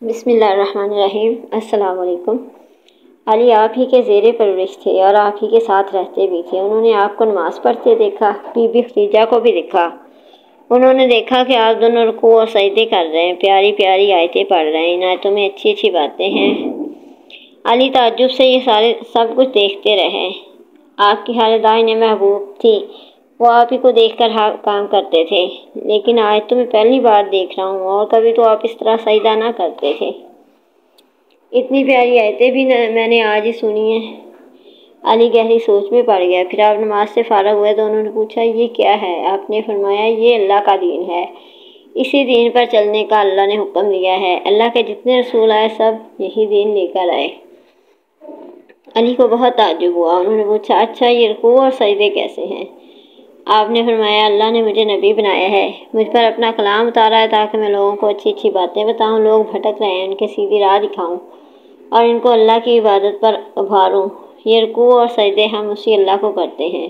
بسم اللہ الرحمن الرحیم۔ السلام علیکم۔ علی آپ ہی کے زیر پرورش تھے اور آپ ہی کے ساتھ رہتے بھی تھے۔ انہوں نے آپ کو نماز پڑھتے دیکھا، بی بی خدیجہ کو بھی دیکھا۔ انہوں نے دیکھا کہ آپ دونوں رکوع اور سجدے کر رہے ہیں، پیاری پیاری آیتیں پڑھ رہے ہیں، ان آیتوں میں اچھی اچھی باتیں ہیں۔ علی تعجب سے یہ سب کچھ دیکھتے رہے۔ آپ کی ہر دائیں محبوب تھی، وہ آپ ہی کو دیکھ کر کام کرتے تھے، لیکن آج تو میں پہلی بار دیکھ رہا ہوں، اور کبھی تو آپ اس طرح سجدہ نہ کرتے تھے۔ اتنی پیاری آیتیں بھی میں نے آج ہی سنی ہیں۔ علی گہری سوچ میں پڑ گیا۔ پھر آپ نماز سے فارغ ہوئے تو انہوں نے پوچھا، یہ کیا ہے؟ آپ نے فرمایا، یہ اللہ کا دین ہے، اسی دین پر چلنے کا اللہ نے حکم دیا ہے۔ اللہ کے جتنے رسول آئے سب یہی دین لے کر آئے۔ علی کو بہت تعجب ہوا۔ انہوں نے پوچھا، اچھا یہ رکوع اور سجدے کیسے ہیں؟ آپ نے فرمایا، اللہ نے مجھے نبی بنایا ہے، مجھ پر اپنا کلام اتارا ہے تاکہ میں لوگوں کو اچھی اچھی باتیں بتاؤں، لوگ بھٹک رہے ہیں ان کے سیدھی راہ دکھاؤں اور ان کو اللہ کی عبادت پر ابھاروں۔ یہ رکوع اور سجدے ہم اسی اللہ کو کرتے ہیں۔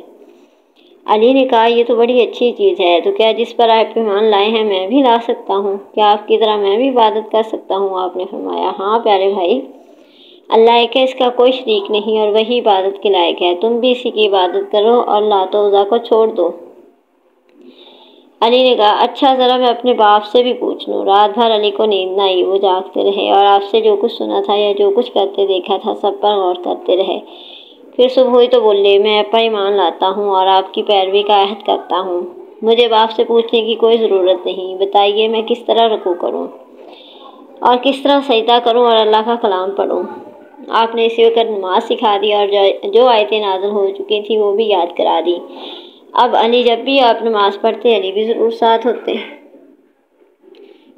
علی نے کہا، یہ تو بڑی اچھی چیز ہے، تو کیا جس پر آپ ایمان لائے ہیں میں بھی لا سکتا ہوں؟ کیا آپ کی طرح میں بھی عبادت کر سکتا ہوں؟ آپ نے فرمایا، ہاں پیارے بھائی، اللہ ایک ہے، اس کا کوئی شریک نہیں، اور وہی عبادت کے لائق ہے، تم بھی اسی کی عبادت کرو اور لات و عزیٰ کو چھوڑ دو۔ علی نے کہا، اچھا ذرا میں اپنے باپ سے بھی پوچھ لوں۔ رات بھر علی کو نیند نہ آئی، وہ جاگتے رہے اور آپ سے جو کچھ سنا تھا یا جو کچھ کرتے دیکھا تھا سب پر غور کرتے رہے۔ پھر صبح ہوئی تو بولے، میں آپ پر ایمان لاتا ہوں اور آپ کی پیروی کا عہد کرتا ہوں، مجھے باپ سے پوچھنے کی کوئی ضرورت نہیں، بتائیے میں کس طرح رکوع کروں اور کس طرح سجدہ کروں اور اللہ کا کلام پڑھوں۔ آپ نے اسی وقت نماز سکھا دی اور جو آیتیں نازل ہو چکی تھیں وہ بھی یاد کرا دی۔ اب علی جب بھی آپ نماز پڑھتے علی بھی ضرور ساتھ ہوتے۔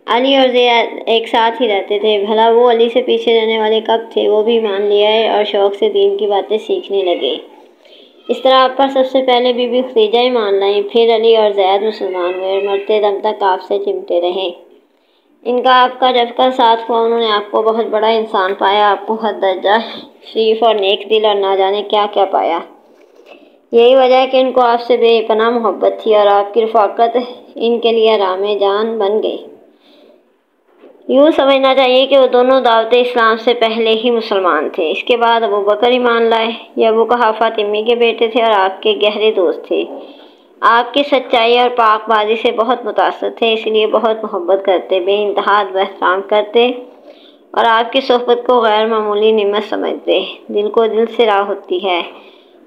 علی اور زید ایک ساتھ ہی رہتے تھے۔ بھلا وہ علی سے پیچھے رہنے والے کب تھے؟ وہ بھی ایمان لے آئے اور شوق سے دین کی باتیں سیکھنے لگے۔ اس طرح آپ پر سب سے پہلے بی بی خدیجہ ایمان لائیں، پھر علی اور زید مسلمان ہوئے اور مرتے دم تک آپ سے چمٹے رہے۔ ان کا آپ کا جب کا ساتھ ہوا، انہوں نے آپ کو بہت بڑا انسان پایا، آپ کو حد درجہ شریف اور نیک دل اور نہ جانے کیا کیا پایا۔ یہی وجہ ہے کہ ان کو آپ سے بے پناہ محبت تھی اور آپ کی رفاقت ان کے لیے رام جان بن گئی۔ یوں سمجھنا چاہیے کہ وہ دونوں دعوت اسلام سے پہلے ہی مسلمان تھے۔ اس کے بعد ابو بکر ایمان لائے۔ یہ ابو قحافہ تمی کے بیٹے تھے اور آپ کے گہرے دوست تھے۔ آپ کی سچائی اور پاک بازی سے بہت متاثر تھے، اس لیے بہت محبت کرتے، بے انتہا احترام کرتے اور آپ کی صحبت کو غیر معمولی نعمت سمجھتے۔ دل کو دل سے راہ ہوتی ہے۔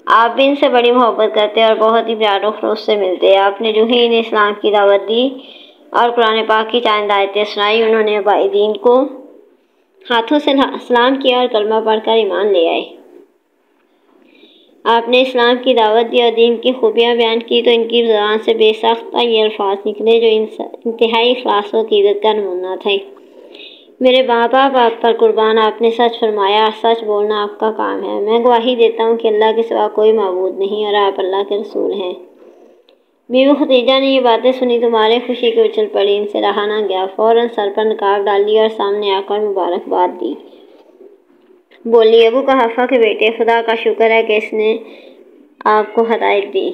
آپ بھی ان سے بڑی محبت کرتے اور بہت ہی پیار و خلوص سے ملتے۔ آپ نے جو ہی انہیں اسلام کی دعوت دی اور قرآن پاک کی چند آیتیں سنائی، انہوں نے آبائی دین کو ہاتھوں سے سلام کیا اور کلمہ پڑھ کر ایمان لے آئے۔ آپ نے اسلام کی دعوت دی اور دین کی خوبیاں بیان کی تو ان کی زبان سے بے ساختہ یہ الفاظ نکلے جو انتہائی اخلاص و عقیدت کا نمونہ تھے۔ میرے ماں باپ آپ پر قربان، آپ نے سچ فرمایا اور سچ بولنا آپ کا کام ہے۔ میں گواہی دیتا ہوں کہ اللہ کے سوا کوئی معبود نہیں اور آپ اللہ کے رسول ہیں۔ بی بی خدیجہ نے یہ باتیں سنی تو مارے خوشی کے اچھل پڑی، ان سے رہا نہ گیا، فوراً سر پر نقاب ڈال لیا اور سامنے آ کر مبارکباد دی۔ بولی، ابو قحافہ کے بیٹے، خدا کا شکر ہے کہ اس نے آپ کو ہدایت دی۔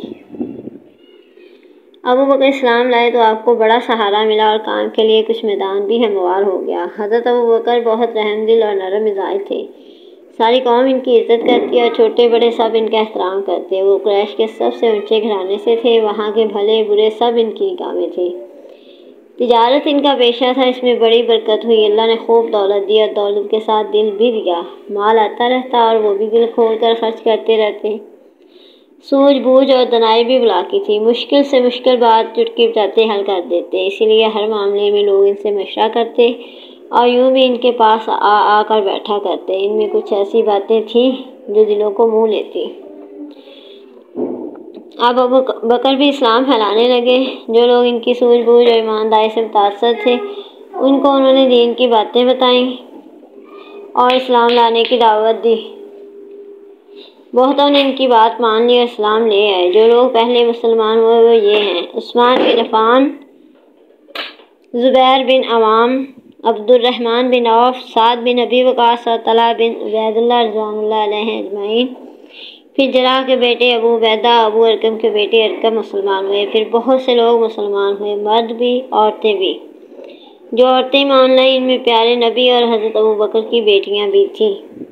ابو بکر اسلام لائے تو آپ کو بڑا سہارا ملا اور کام کے لیے کچھ میدان بھی ہموار ہو گیا۔ حضرت ابو بکر بہت رحم دل اور نرم مزاج تھے۔ ساری قوم ان کی عزت کرتی اور چھوٹے بڑے سب ان کا احترام کرتے۔ وہ قریش کے سب سے اونچے گھرانے سے تھے، وہاں کے بھلے برے سب ان کی نگاہ میں تھے۔ تجارت ان کا پیشہ تھا، اس میں بڑی برکت ہوئی، اللہ نے خوب دولت دی اور دولت کے ساتھ دل بھی دیا۔ مال آتا رہتا اور وہ بھی دل کھول کر خرچ کرتے رہتے۔ سوجھ بوجھ اور دنائی بھی بلا کی تھی، مشکل سے مشکل بات چٹکی بجاتے حل کر دیتے، اسی لیے ہر معاملے میں لوگ ان سے مشورہ کرتے اور یوں بھی ان کے پاس آ کر بیٹھا کرتے۔ ان میں کچھ ایسی باتیں تھیں جو دلوں کو موہ لیتی۔ اب ابو بکر بھی اسلام پھیلانے لگے۔ جو لوگ ان کی سوجھ بوجھ اور ایمانداری سے متاثر تھے، ان کو انہوں نے دین کی باتیں بتائیں اور اسلام لانے کی دعوت دی۔ بہتوں نے ان کی بات مان لی اور اسلام لے آئے۔ جو لوگ پہلے مسلمان ہوئے وہ یہ ہیں: عثمان بن عفان، زبیر بن عوام، عبد الرحمن بن عوف، سعد بن ابی وقاص اور طلحہ بن عبید اللہ رضوان اللہ علیہم اجمعین۔ پھر جراح کے بیٹے ابو عبیدہ، ابو ارقم کے بیٹے ارقم مسلمان ہوئے۔ پھر بہت سے لوگ مسلمان ہوئے، مرد بھی عورتیں بھی۔ جو عورتیں مان لائیں ان میں پیارے نبی اور حضرت ابوبکر کی بیٹیاں بھی تھیں۔